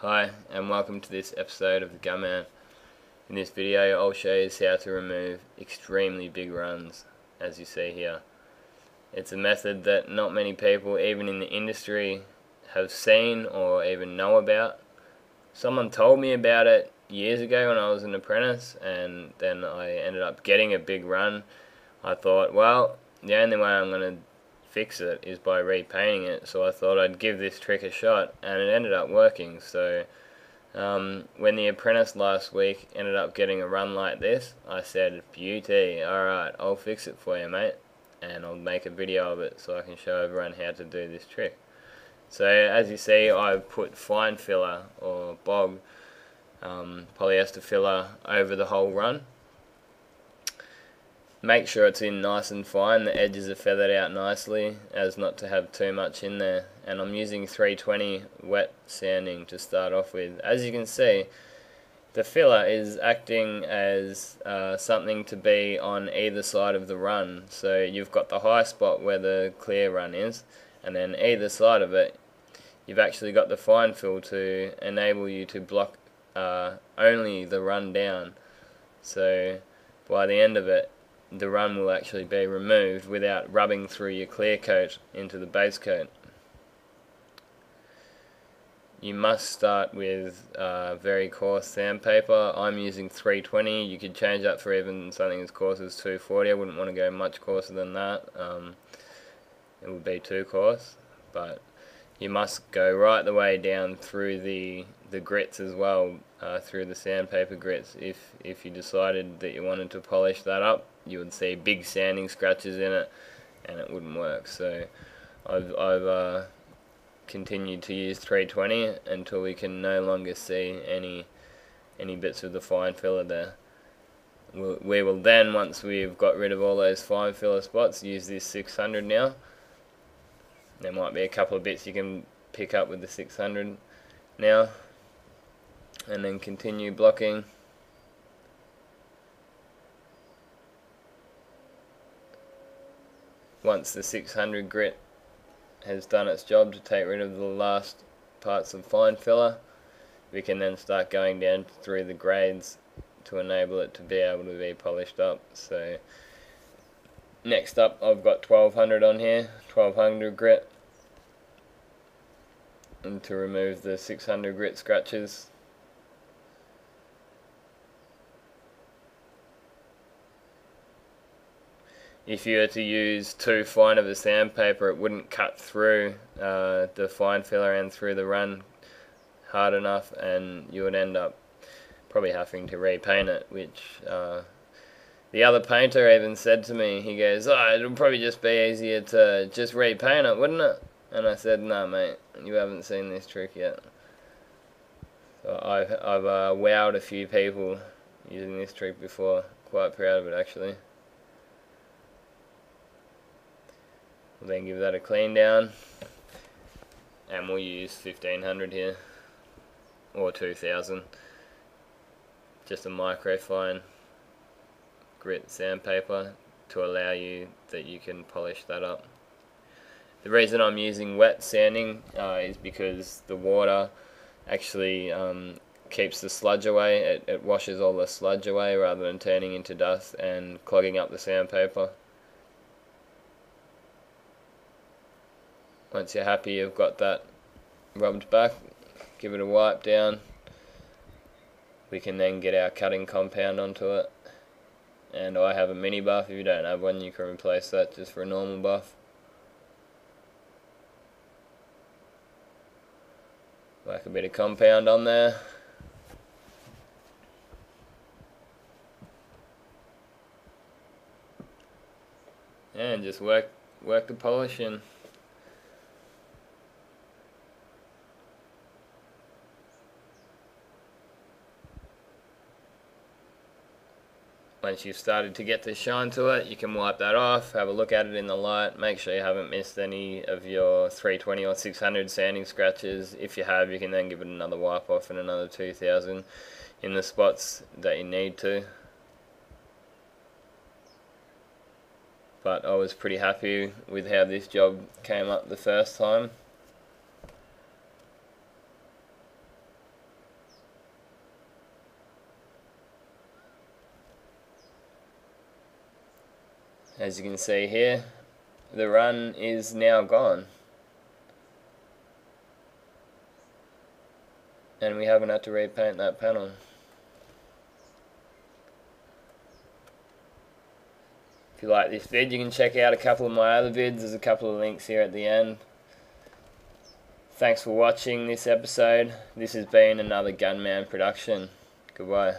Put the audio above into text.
Hi and welcome to this episode of the Gunman. In this video I'll show you how to remove extremely big runs, as you see here. It's a method that not many people, even in the industry, have seen or even know about. Someone told me about it years ago when I was an apprentice, and then I ended up getting a big run. I thought, well, the only way I'm going to fix it is by repainting it, so I thought I'd give this trick a shot, and it ended up working. So when the apprentice last week ended up getting a run like this, I said, beauty, alright, I'll fix it for you, mate, and I'll make a video of it so I can show everyone how to do this trick. So as you see, I've put fine filler or bog polyester filler over the whole run. Make sure it's in nice and fine, the edges are feathered out nicely as not to have too much in there. And I'm using 320 wet sanding to start off with. As you can see, the filler is acting as something to be on either side of the run. So you've got the high spot where the clear run is, and then either side of it you've actually got the fine fill to enable you to block only the run down. So by the end of it, the run will actually be removed without rubbing through your clear coat into the base coat. You must start with very coarse sandpaper. I'm using 320. You could change that for even something as coarse as 240. I wouldn't want to go much coarser than that. It would be too coarse, but you must go right the way down through the grits as well, through the sandpaper grits. If you decided that you wanted to polish that up, you would see big sanding scratches in it, and it wouldn't work. So I've continued to use 320 until we can no longer see any bits of the fine filler there. We will then, once we've got rid of all those fine filler spots, use this 600 now. There might be a couple of bits you can pick up with the 600 now, and then continue blocking. Once the 600 grit has done its job to take rid of the last parts of fine filler, we can then start going down through the grades to enable it to be able to be polished up. So next up, I've got 1200 on here, 1200 grit, and to remove the 600 grit scratches. If you were to use too fine of a sandpaper, it wouldn't cut through the fine filler and through the run hard enough, and you would end up probably having to repaint it, which the other painter even said to me. He goes, oh, it'll probably just be easier to just repaint it, wouldn't it? And I said, no mate, you haven't seen this trick yet. So I've wowed a few people using this trick before. Quite proud of it actually. We'll then give that a clean down, and we'll use 1500 here, or 2000, just a microfine grit sandpaper to allow you that you can polish that up. The reason I'm using wet sanding is because the water actually keeps the sludge away. It washes all the sludge away rather than turning into dust and clogging up the sandpaper. Once you're happy you've got that rubbed back, give it a wipe down. We can then get our cutting compound onto it. And I have a mini buff. If you don't have one, you can replace that just for a normal buff. Whack a bit of compound on there. And just work the polish in. Once you've started to get the shine to it, you can wipe that off, have a look at it in the light, make sure you haven't missed any of your 320 or 600 sanding scratches. If you have, you can then give it another wipe off and another 2000 in the spots that you need to. But I was pretty happy with how this job came up the first time. As you can see here, the run is now gone. And we haven't had to repaint that panel. If you like this vid, you can check out a couple of my other vids. There's a couple of links here at the end. Thanks for watching this episode. This has been another Gunman production. Goodbye.